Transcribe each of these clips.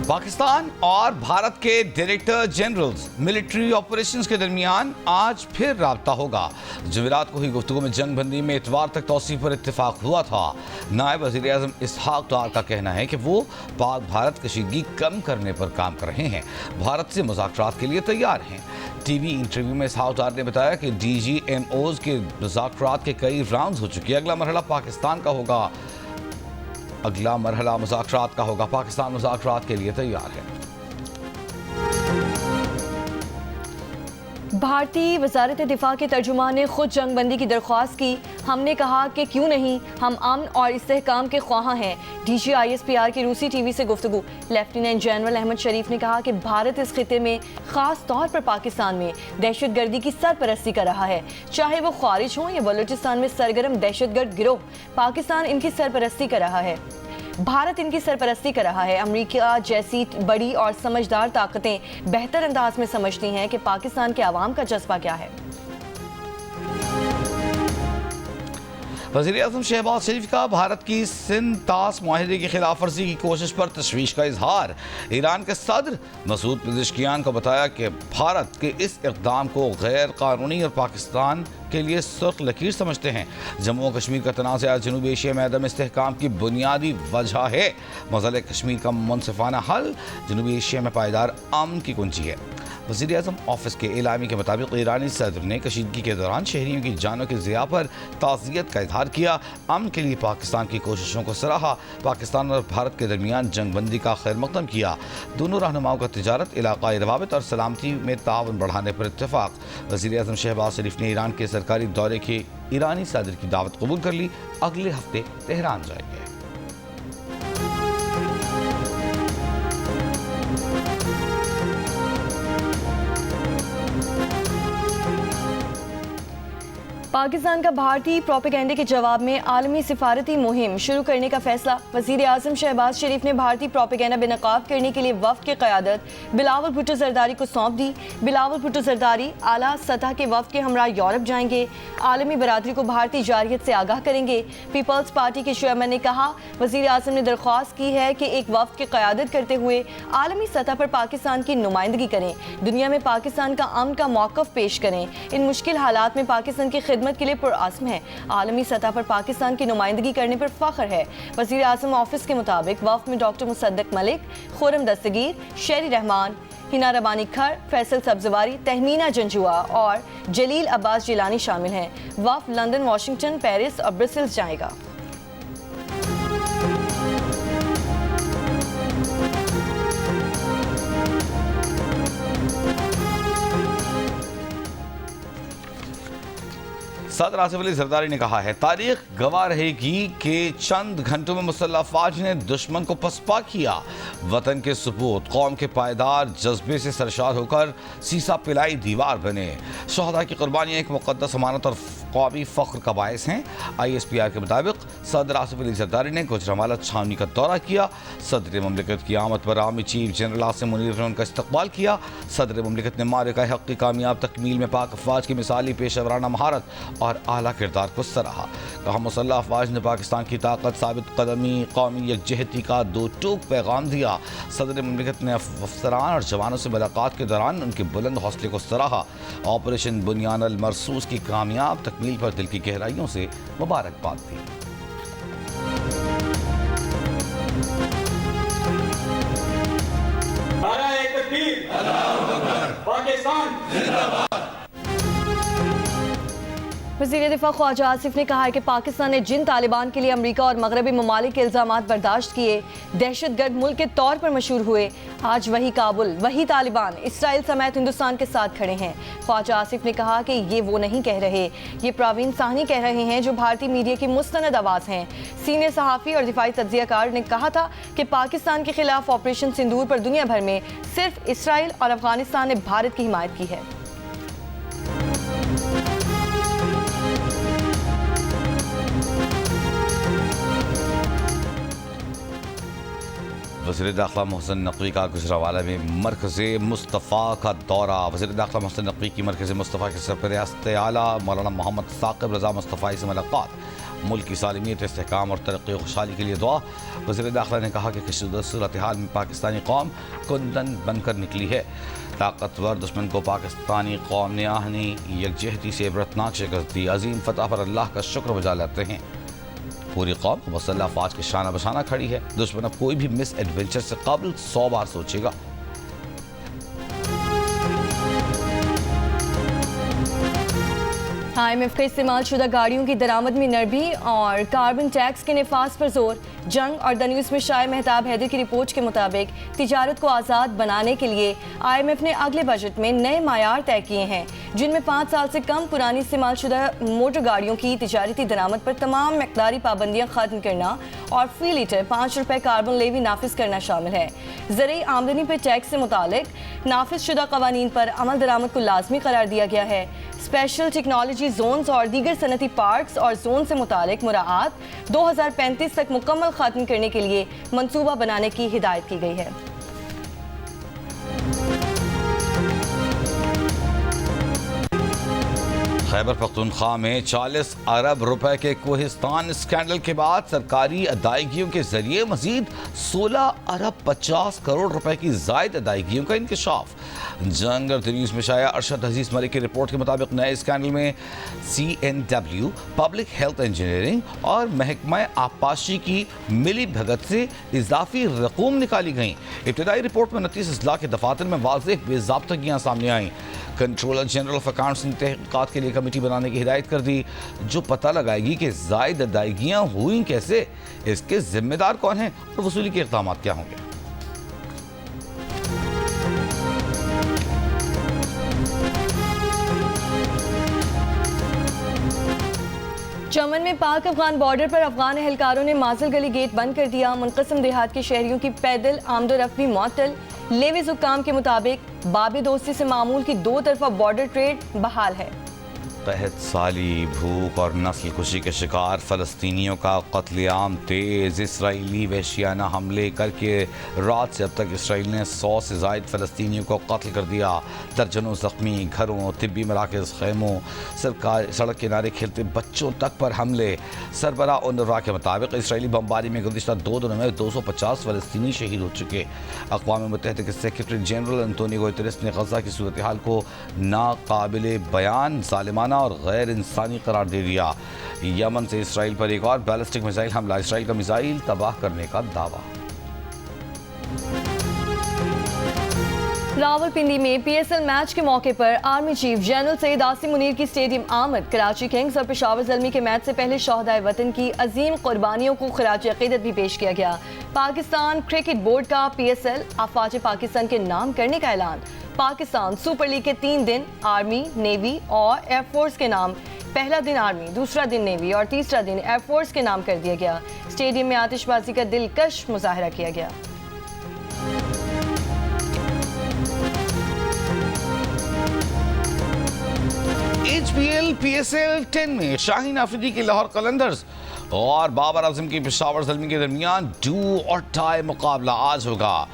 पाकिस्तान और भारत के director generals military operations के दरमियान आज फिर राब्ता होगा। जुमेरात को हुई गुफ्तगू में जंग बंदी में इतवार तक तौसीफ पर इत्तेफाक हुआ था। नायब वज़ीर आज़म इसहाक डार का कहना है कि वो पाक भारत कशीदगी कम करने पर काम कर रहे हैं, भारत से मुज़ाकरात के लिए तैयार हैं। टीवी इंटरव्यू में इसहाक डार ने बताया कि DGMOs के मुज़ाकरात के कई राउंड्स हो चुके हैं। अगला मरहला मुज़ाकरात का होगा। पाकिस्तान मुज़ाकरात के लिए तैयार है। भारतीय वज़ारत दिफा के तर्जुमान ने खुद जंग बंदी की दरख्वास्त की। हमने कहा कि क्यों नहीं, हम अमन और इस्तेहकाम के ख्वाहां हैं। DG ISPR की रूसी टीवी से गुफ्तगू। लेफ्टिनेंट जनरल अहमद शरीफ ने कहा कि भारत इस खिते में खास तौर पर पाकिस्तान में दहशतगर्दी की सरपरस्ती कर रहा है, चाहे वो ख्वारिज हों या बलूचिस्तान में सरगर्म दहशतगर्द गिरोह। पाकिस्तान इनकी सरपरस्ती कर रहा है, भारत इनकी सरपरस्ती कर रहा है। अमेरिका जैसी बड़ी और समझदार ताकतें बेहतर अंदाज में समझती हैं कि पाकिस्तान के अवाम का जज्बा क्या है। वज़ीर आज़म शहबाज शरीफ का भारत की सिंध तास मुआहदे की खिलाफ वर्जी की कोशिश पर तशवीश का इजहार। ईरान के सदर मसूद पेज़ेश्कियान को बताया कि भारत के इस इक़दाम को गैर कानूनी और पाकिस्तान के लिए सुर्ख लकीर समझते हैं। जम्मू और कश्मीर का तनाज़ा जनूबी एशिया में अदम इस्तेहकाम की बुनियादी वजह है। मसले कश्मीर का मुनसिफाना हल जनूबी एशिया में पायदार अमन की कुंजी है। वज़ीर आज़म ऑफिस के एलामी के मुताबिक ईरानी सदर ने कशीदगी के दौरान शहरियों की जानों की ज़िया पर ताज़ियत का इजहार किया। अमन के लिए पाकिस्तान की कोशिशों को सराहा। पाकिस्तान और भारत के दरमियान जंग बंदी का खैर मकदम किया। दोनों रहनुमाओं का तिजारत, इलाक़ाई रवाबित और सलामती में ताउन बढ़ाने पर इत्तेफाक। वज़ीर आज़म शहबाज शरीफ ने ईरान के सरकारी दौरे के ईरानी सदर की दावत कबूल कर ली। अगले हफ्ते तेहरान जाएंगे। पाकिस्तान का भारतीय प्रोपेगेंडे के जवाब में आलमी सिफारती मुहिम शुरू करने का फैसला। वज़ीर आज़म शहबाज शरीफ ने भारतीय प्रोपेगेंडा बेनकाब करने के लिए वफ़द की क़यादत बिलावल भुट्टो ज़रदारी को सौंप दी। बिलावल भुट्टो ज़रदारी आला सतह के वफ़द के हमरा यूरोप जाएंगे, आलमी बरादरी को भारतीय जारियत से आगाह करेंगे। पीपल्स पार्टी के चेयरमैन ने कहा, वज़ीर आज़म ने दरख्वास्त की है कि एक वफ़द की क़यादत करते हुए आलमी सतह पर पाकिस्तान की नुमाइंदगी करें, दुनिया में पाकिस्तान का अमन का मौक़िफ़ पेश करें। इन मुश्किल हालात में पाकिस्तान की खिदमत के लिए पुरआज़्म है। आलमी सतह पर पाकिस्तान की नुमाइंदगी करने पर फख्र है। वज़ीर आज़म ऑफिस के मुताबिक वफ़द में डॉक्टर मुसद्दक मलिक, खुर्रम दस्तगीर, शेरी रहमान, हिना रबानी खर, फैसल सब्जवारी, तहमीना जंजुआ और जलील अब्बास जिलानी शामिल हैं। वफ़द लंदन, वाशिंगटन, पेरिस और ब्रसेल्स जाएगा। सदर आसिफ अली जरदारी ने कहा है, तारीख गवाह रहेगी कि चंद घंटों में मुसल्लह अफवाज ने दुश्मन को पसपा किया। वतन के सुपूत कौम के पायदार जज्बे से सरशार होकर सीसा पिलाई दीवार बने। शहदा की कुर्बानियाँ एक मुक़द्दस अमानत और कौमी फ़ख्र का बायस हैं। ISPR के मुताबिक सदर आसिफ अली जरदारी ने गुजरावाला छावनी का दौरा किया। सदर ममलिकत की आमद पर army chief general Asim Munir ने उनका इस्तकबाल किया। सदर ममलिकत ने मारिका हक़ की कामयाब तकमील में पाक अफवाज की मिसाली पेशेवराना महारत और आला किरदार को सराहा। कहा, मुसल्लह अफवाज ने पाकिस्तान की ताकत, साबित कदमी, कौमी यकजहती का दो टूक पैगाम दिया। सदर ममलिकत ने अफसरान और जवानों से मुलाकात के दौरान उनके बुलंद हौसले को सराहा। ऑपरेशन बुनियान अल मरसूस की कामयाब तकमील पर दिल की गहराइयों से मुबारकबाद दी। वज़ीर दिफा ख्वाजा आसिफ ने कहा है कि पाकिस्तान ने जिन तालिबान के लिए अमरीका और मगरबी ममालिक के इल्ज़ामात बर्दाश्त किए, दहशतगर्द मुल्क के तौर पर मशहूर हुए, आज वही काबुल, वही तालिबान इसराइल समेत हिंदुस्तान के साथ खड़े हैं। ख्वाजा आसिफ ने कहा कि ये वो नहीं कह रहे, ये प्रवीण साहनी कह रहे हैं जो भारतीय मीडिया की मुस्तनद आवाज़ हैं। सीनियर सहाफ़ी और दिफाई तज्ज़ियाकार ने कहा था कि पाकिस्तान के खिलाफ ऑपरेशन सिंदूर पर दुनिया भर में सिर्फ इसराइल और अफगानिस्तान ने भारत की हिमायत की है। वज़ीर दाखिला मोहसिन नकवी का गुजरावाला में मरकज़ मुस्तफ़ा का दौरा। वज़ीर दाखिला मोहसिन नकवी की मरकज़ मुस्तफ़ा के सरपरस्त आला मौलाना मोहम्मद साकिब रज़ा मुस्तफ़ाई से मुलाकात। मुल्क की सालमियत, इस्तेहकाम और तरक्की और खुशहाली के लिए दुआ। वज़ीर दाखिला ने कहा कि कशीदा सूरत हाल में पाकिस्तानी कौम कुंदन बनकर निकली है। ताकतवर दुश्मन को पाकिस्तानी कौम ने आहनी यकजहती से इबरतनाक शिकस्त दी। अजीम फतह पर अल्लाह का शुक्र बजा लेते हैं। पूरी कौम मुसल्लह अफवाज के शाना बशाना खड़ी है। दुश्मन अब कोई भी मिस एडवेंचर से कबल 100 बार सोचेगा। IMF का इस्तेमाल शुदा गाड़ियों की दरामद में नरमी और कार्बन टैक्स के नफाज पर जोर। जंग और द न्यूज़ में शाये मेहताब हैदर की रिपोर्ट के मुताबिक तिजारत को आज़ाद बनाने के लिए IMF ने अगले बजट में नए मायार तय किए हैं, जिनमें 5 साल से कम पुरानी इस्तेमाल शुदा मोटर गाड़ियों की तिजारती दरामद पर तमाम मकदारी पाबंदियाँ खत्म करना और फी लीटर 5 रुपये कार्बन लेवी नाफिज करना शामिल है। ज़रूरी आमदनी पर टैक्स से मुतालिक नाफिज शुदा कवानीन पर अमल दरामद को लाजमी करार दिया गया है। स्पेशल टेक्नोलॉजी जोन्स और दीगर सनती पार्क्स और जोन से मुतालिक मुराआत 2035 तक मुकम्मल खत्म करने के लिए मंसूबा बनाने की हिदायत की गई है। खैबर पख्तूनख्वा में 40 अरब रुपए के कोहिस्तान स्कैंडल के बाद सरकारी अदायगियों के जरिए मजीद 16 अरब 50 करोड़ रुपए की जायद अदायगियों का इंकशाफ। जंग और न्यूज़ में शाया अरशद अजीज मलिक की रिपोर्ट के मुताबिक नए स्कैंडल में CNW, पब्लिक हेल्थ इंजीनियरिंग और महकमा आबपाशी की मिली भगत से इजाफी रकूम निकाली गई। इब्तदाई रिपोर्ट में 29 अजला के दफातर में वाज़ेह बेज़ाब्तगियाँ सामने आईं। कंट्रोलर जनरल ऑफ अकाउंट्स ने तहकीकात के लिए कमेटी बनाने की हिदायत कर दी, जो पता लगाएगी कि जायद अदायगियाँ हुई कैसे, इसके जिम्मेदार कौन हैं और वसूली के इक़दाम क्या होंगे। चमन में पाक अफगान बॉर्डर पर अफगान एहलकारों ने माजिल गली गेट बंद कर दिया। मुनक़सिम देहात के शहरियों की पैदल आमदोरफ्त भी मुअत्तल। लेविस हुक्काम के मुताबिक बाब दोस्ती से मामूल की 2 तरफा बॉर्डर ट्रेड बहाल है। कहत साली, भूख और नस्ल कुशी के शिकार फ़लस्तीनियों का कत्लेआम तेज़। इसराइली वहशियाना हमले करके रात से अब तक इसराइल ने 100 से ज़ायद फ़लस्तीनियों को कत्ल कर दिया। दर्जनों ज़ख्मी, घरों, तिब्बी मराकज़, खैमों, सरकार सड़क किनारे खेलते बच्चों तक पर हमले। सरबरा UNRWA के मुताबिक इसराइली बमबारी में गुज़िश्ता 2 दिनों में 250 फ़लस्तीनी शहीद हो चुके। अक़वाम मुत्तहिदा के सेक्रेटरी जनरल अंतोनियो गुतेरेस ने गज़ा की सूरत हाल को नाकाबिले बयान, ज़ालिमाना और गैर इंसानी करार दे दिया। यमन से इसराइल पर एक और बैलिस्टिक मिसाइल हमला, इसराइल का मिसाइल तबाह करने का दावा। रावलपिंडी में PSL मैच के मौके पर army chief general Syed Asim Munir की स्टेडियम आमद। कराची किंग्स और पेशावर ज़ल्मी के मैच से पहले शोहदाए वतन की अजीम कुर्बानियों को खिराज अकीदत भी पेश किया गया। पाकिस्तान क्रिकेट बोर्ड का PSL अफवाज पाकिस्तान के नाम करने का ऐलान। पाकिस्तान सुपर लीग के 3 दिन आर्मी, नेवी और एयरफोर्स के नाम, पहला दिन आर्मी, दूसरा दिन नेवी और तीसरा दिन एयरफोर्स के नाम कर दिया गया। स्टेडियम में आतिशबाजी का दिलकश मुजाहरा किया गया। HBL PSL 10 में शाहीन अफरीदी के लाहौर कलंदर्स और बाबर आजम की पेशावर ज़ल्मी के दरमियान डू और टाई मुकाबला आज होगा।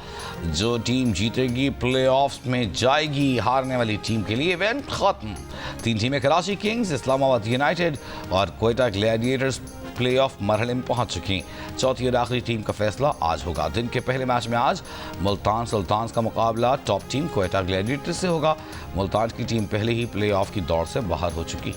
जो टीम जीतेगी प्लेऑफ्स में जाएगी। हारने वाली टीम के लिए इवेंट खत्म। 3 टीमें कराची किंग्स, इस्लामाबाद यूनाइटेड और क्वेटा ग्लैडिएटर्स प्लेऑफ मरहले में पहुंच चुकी। चौथी और आखिरी टीम का फैसला आज होगा। दिन के पहले मैच में आज मुल्तान सुल्तान्स का मुकाबला टॉप टीम क्वेटा ग्लैडिएटर्स से होगा। मुल्तान की टीम पहले ही प्लेऑफ की दौड़ से बाहर हो चुकी।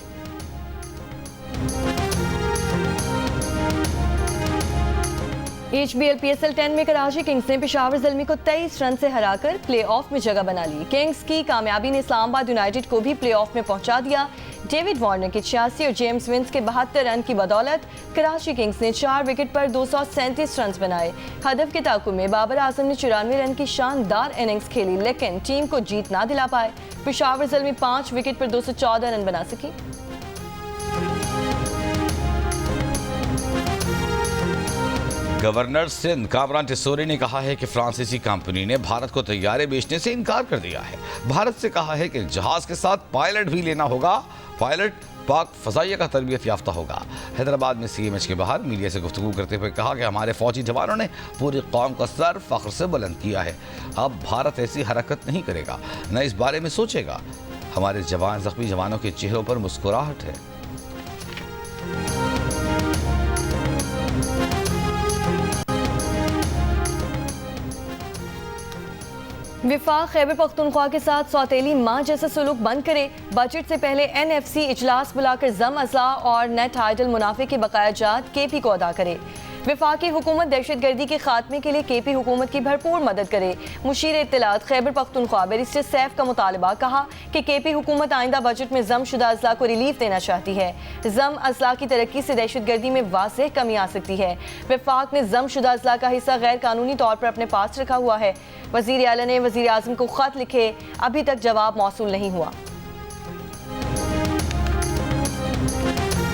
HBL PSL 10 में कराची किंग्स ने पेशावर ज़ल्मी को 23 रन से हराकर प्ले ऑफ में जगह बना ली। किंग्स की कामयाबी ने इस्लामाबाद यूनाइटेड को भी प्ले ऑफ में पहुंचा दिया। डेविड वार्नर के 86 और जेम्स विंस के 72 रन की बदौलत कराची किंग्स ने 4 विकेट पर 237 रन बनाए। हदफ के ताकुब में बाबर आजम ने 94 रन की शानदार इनिंग्स खेली, लेकिन टीम को जीत ना दिला पाए। पेशावर ज़ल्मी 5 विकेट पर 214 रन बना सकी। गवर्नर सिंध कामरान टिसोरी ने कहा है कि फ्रांसीसी कंपनी ने भारत को तैयारे बेचने से इनकार कर दिया है। भारत से कहा है कि जहाज के साथ पायलट भी लेना होगा। पायलट पाक फ़ज़ाइया का तरबियत याफ्ता होगा। हैदराबाद में CMH के बाहर मीडिया से गुफ्तगू करते हुए कहा कि हमारे फ़ौजी जवानों ने पूरी कौम का सर फ़ख्र से बुलंद किया है। अब भारत ऐसी हरकत नहीं करेगा, न इस बारे में सोचेगा। हमारे जवान ज़ख्मी जवानों के चेहरों पर मुस्कुराहट है। विफाक खैबर पख्तूनख्वा के साथ सौतेली माँ जैसा सलूक बंद करे। बजट से पहले NFC इजलास बुलाकर जम अजला और नेट टाइटल मुनाफे के बकाया जात KP को अदा करे। विफाकी हुकूमत दहशतगर्दी के खात्मे के लिए KP हुकूमत की भरपूर मदद करे। मुशीर इत्तलात खैबर पख्तूनख्वा बैरिस्टर सैफ का मुतालबा, कहा कि KP हुकूमत आइंदा बजट में जम शुदा अजला को रिलीफ देना चाहती है। जम अजला की तरक्की से दहशतगर्दी में वाज़ेह कमी आ सकती है। विफाक ने जम शुदा अजला का हिस्सा गैर कानूनी तौर पर अपने पास रखा हुआ है। वज़ीर आला ने वज़ीर आज़म को खत लिखे, अभी तक जवाब मौसूल नहीं हुआ।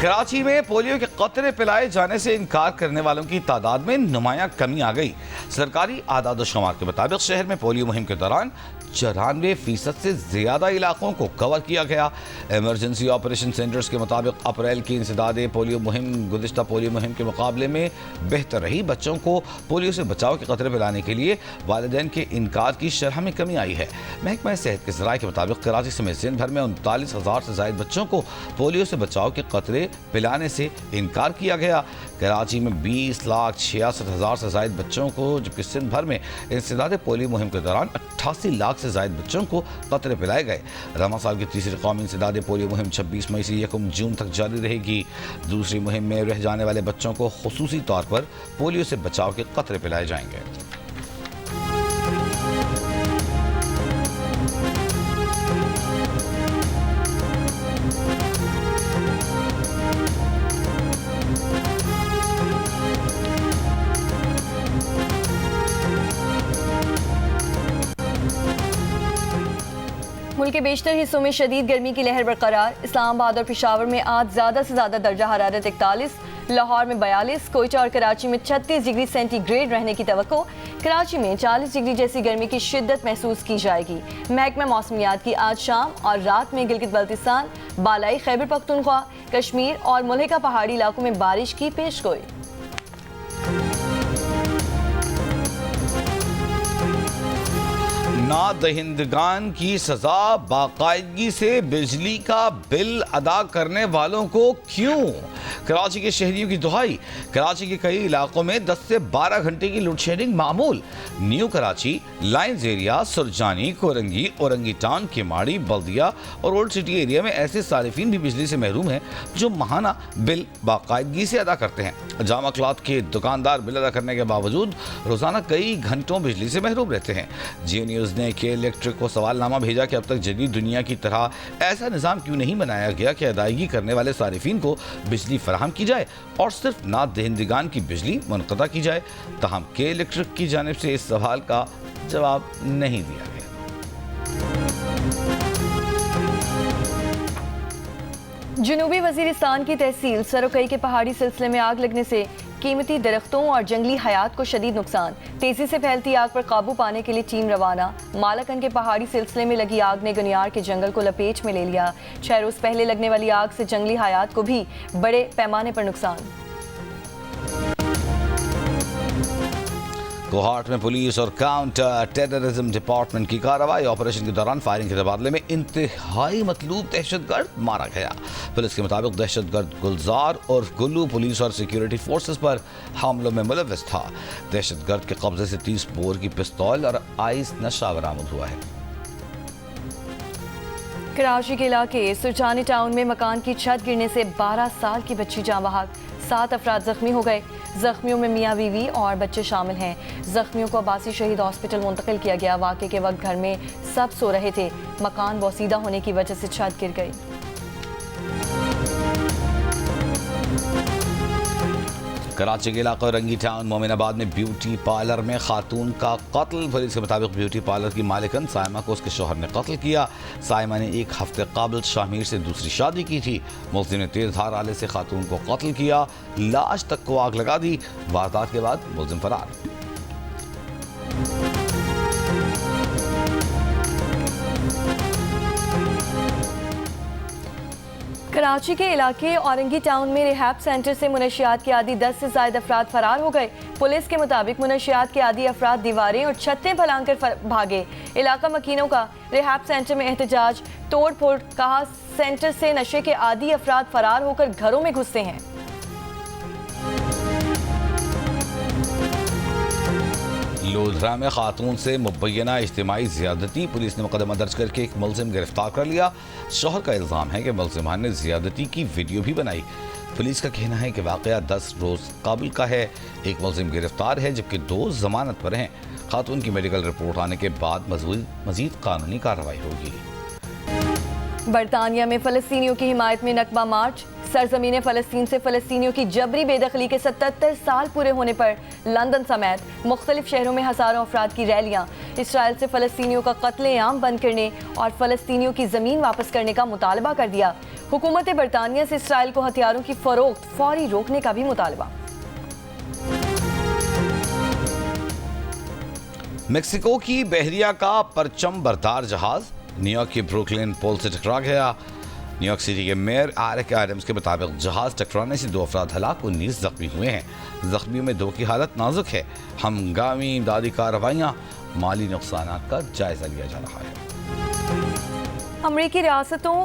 कराची में पोलियो के कतरे पिलाए जाने से इनकार करने वालों की तादाद में नुमायां कमी आ गई। सरकारी आदाद-ओ-शुमार के मुताबिक शहर में पोलियो मुहिम के दौरान 94% से ज्यादा इलाकों को कवर किया गया। इमरजेंसी ऑपरेशन सेंटर्स के मुताबिक अप्रैल की इंसदाद पोलियो मुहिम गुज़िश्ता पोलियो मुहिम के मुकाबले में बेहतर रही। बच्चों को पोलियो से बचाव के कतरे पिलाने के लिए वालिदैन के इनकार की शरह में कमी आई है। महकमा सेहत के ज़राए के मुताबिक कराची समेत सिंध भर में 39,000 से ज़ायद बच्चों को पोलियो से बचाव के कतरे पिलाने से इनकार किया गया। कराची में 20,66,000 से ज़ायद बच्चों को, जबकि सिंध भर में इंसदाद पोलियो मुहिम के दौरान 88 लाख से ज़ायद बच्चों को कतरे पिलाए गए। रमा साल की तीसरी कौमी इंसदाद पोलियो मुहिम 26 मई से 1 जून तक जारी रहेगी। दूसरी मुहिम में रह जाने वाले बच्चों को खुसूसी तौर पर पोलियो से बचाव के कतरे पिलाए जाएंगे। मुल्क के बेशतर हिस्सों में शदीद गर्मी की लहर बरकरार। इस्लामाबाद और पेशावर में आज ज़्यादा से ज़्यादा दर्जा हरारत 41, लाहौर में 42, कोयटा और कराची में 36 डिग्री सेंटीग्रेड रहने की तवक्को। कराची में 40 डिग्री जैसी गर्मी की शिद्दत महसूस की जाएगी। महकमा मौसमियात की आज शाम और रात में गिलगित बल्तिस्तान, बालाई खैबर पख्तूनख्वा, कश्मीर और मुल्हिका पहाड़ी इलाकों में बारिश की पेशगोई। नादहिंदगान की सजा, बाकायदगी से बिजली का बिल अदा करने वालों को क्यों? कराची के शहरियों की दुहाई। कराची के कई इलाकों में 10 से 12 घंटे की लोड शेडिंग मामूल। New Karachi, lines area, Surjani, Korangi, Orangi town, Keamari, Baldia और ओल्ड सिटी एरिया में ऐसे सारिफिन भी बिजली से महरूम हैं जो माहाना बिल बाकायदगी से अदा करते हैं। जामा क्लॉथ के दुकानदार बिल अदा करने के बावजूद रोजाना कई घंटों बिजली से महरूम रहते हैं। जियो न्यूज़ ने के इलेक्ट्रिक को सवालनामा भेजा कि अब तक जदीद दुनिया की तरह ऐसा निज़ाम क्यों नहीं बनाया गया कि अदायगी करने वाले सारिफिन को बिजली फराहम की जाए और सिर्फ नादहिंदगान की बिजली मुनक़ता की जाए। तहम के इलेक्ट्रिक की जानिब से इस सवाल का जवाब नहीं दिया गया। जनूबी वजीरिस्तान की तहसील सरोकई के पहाड़ी सिलसिले में आग लगने से कीमती दरख्तों और जंगली हयात को शदीद नुकसान। तेजी से फैलती आग पर काबू पाने के लिए टीम रवाना। मालाकन के पहाड़ी सिलसिले में लगी आग ने गनियार के जंगल को लपेट में ले लिया। 6 रोज पहले लगने वाली आग से जंगली हयात को भी बड़े पैमाने पर नुकसान। कोहाट में पुलिस और काउंटर टेररिज्म डिपार्टमेंट की कार्रवाई। ऑपरेशन के दौरान फायरिंग के तबादले में इंतहाई मतलूब दहशतगर्द मारा गया। पुलिस के मुताबिक दहशतगर्द गुलजार और गुल्लू पुलिस और सिक्योरिटी फोर्सेस पर हमलों में मुलव्वस था। दहशतगर्द के कब्जे से 30 बोर की पिस्तौल और आइस नशा बरामद हुआ है। कराची के इलाके सुरजानी टाउन में मकान की छत गिरने से 12 साल की बच्ची जाँ बहक। 7 अफराद जख्मी हो गए। जख्मियों में मियाँ बीवी और बच्चे शामिल हैं। जख्मियों को अब्बासी शहीद हॉस्पिटल मुंतकिल किया गया। वाक़े के वक्त घर में सब सो रहे थे। मकान बोसीदा होने की वजह से छत गिर गई। कराची के इलाका रंगी टाउन मोमिनाबाद में ब्यूटी पार्लर में खातून का कत्ल। पुलिस के मुताबिक ब्यूटी पार्लर की मालिकन साइमा को उसके शोहर ने कत्ल किया। साइमा ने 1 हफ्ते कबल शामिर से दूसरी शादी की थी। मुल्जिम ने तेज धार आले से खातून को कत्ल किया। लाश तक को आग लगा दी। वारदात के बाद मुल्जिम फरार। कराची के इलाके औरंगी टाउन में रिहैब सेंटर से मुनशियात के आदी 10 से ज्यादा अफराद फरार हो गए। पुलिस के मुताबिक मुनशियात के आदी अफराद दीवारें और छतें फलांकर भागे। इलाका मकीनों का रिहैब सेंटर में एहतजाज, तोड़ फोड़, कहा सेंटर से नशे के आदी अफराद फरार होकर घरों में घुसते हैं। लोधरा में खातून से मुबैना इज्तिमाई ज़्यादती, पुलिस ने मुकदमा दर्ज करके एक मुलजिम गिरफ्तार कर लिया। शौहर का इल्ज़ाम है कि मुलजिमान ने ज़्यादती की वीडियो भी बनाई। पुलिस का कहना है कि वाक़या 10 रोज़ काबिल का है। एक मुलजिम गिरफ्तार है जबकि 2 जमानत पर हैं। खातून की मेडिकल रिपोर्ट आने के बाद मज़ीद कानूनी कार्रवाई होगी। बरतानिया में फ़लस्तीनियों की हिमायत में नकबा मार्च। सरजमीन फ़लस्तीन से फ़लस्तीनियों की जबरी बेदखली के 77 साल पूरे होने पर लंदन समेत मुख्तलिफ शहरों में हज़ारों अफराद की रैलियाँ इसराइल से फ़लस्तीनियों का कत्ले-आम बंद करने और फ़लस्तीनियों की ज़मीन वापस करने का मुतालबा कर दिया। हुकूमत बरतानिया से इसराइल को हथियारों की फ़रोख्त फौरी रोकने का भी मुतालबा। मेक्सिको की बहरिया का परचम बरदार जहाज न्यूयॉर्क के ब्रुकलिन पोल से टकरा गया। न्यूयॉर्क सिटी के मेयर एरिक एडम्स के मुताबिक जहाज टकराने से 2 अफराद हलाक, 19 जख्मी हुए हैं। जख्मियों में 2 की हालत नाजुक है। हंगामी इमदादी कार्रवाइयाँ, माली नुकसान का जायजा लिया जा रहा है। अमरीकी रियासतों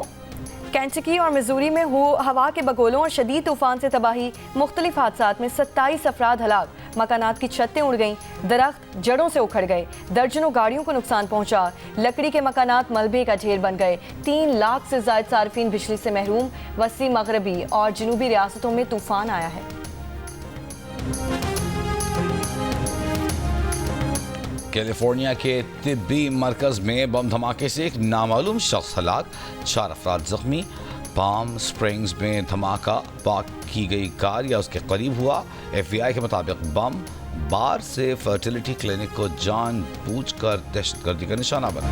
केंटकी और मिजूरी में हवा के बगोलों और शदीद तूफान से तबाही, मुख्तलिफ हादसात में 27 अफराद हलाक। मकानात की छतें उड़ गईं, दरख्त जड़ों से उखड़ गए, दर्जनों गाड़ियों को नुकसान पहुंचा। लकड़ी के मकानात मलबे का ढेर बन गए। 3 लाख से ज्यादा सार्फिन बिजली से महरूम। वसी मगरबी और जनूबी रियासतों में तूफान आया है। कैलिफोर्निया के तिब्बी मरकज में बम धमाके से एक नामालूम शख्स हलाक, 4 अफराद जख्मी। पाम स्प्रिंग्स में धमाका पार्क की गई कार या उसके करीब हुआ। FBI के मुताबिक बम बार से फर्टिलिटी क्लिनिक को जानबूझकर दहशतगर्दी का निशाना बना।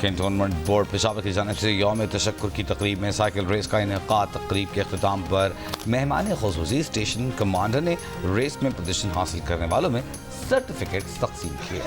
कैंटोनमेंट बोर्ड पेशावर की जानिब से यौम तशक्कुर की तकरीब में साइकिल रेस का इनेकाद। तकरीब के अख्ताम पर मेहमान खुसूसी स्टेशन कमांडर ने रेस में प्रदर्शन हासिल करने वालों में सर्टिफिकेट तकसीम किए।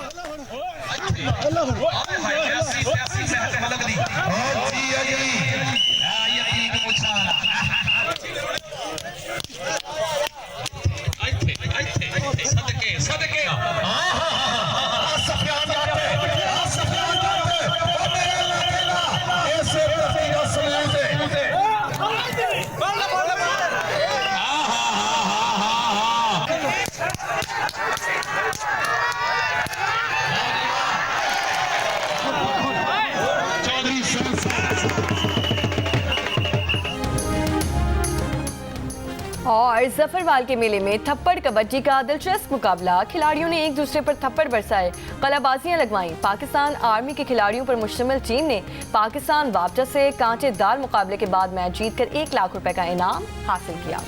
और जफरवाल के मेले में थप्पड़ कबड्डी का दिलचस्प मुकाबला, खिलाड़ियों ने एक दूसरे पर थप्पड़ बरसाए, कलाबाजियां लगवाईं। पाकिस्तान आर्मी के खिलाड़ियों पर मुश्तमिल टीम ने पाकिस्तान वापडा से कांटेदार मुकाबले के बाद मैच जीतकर 1 लाख रुपए का इनाम हासिल किया।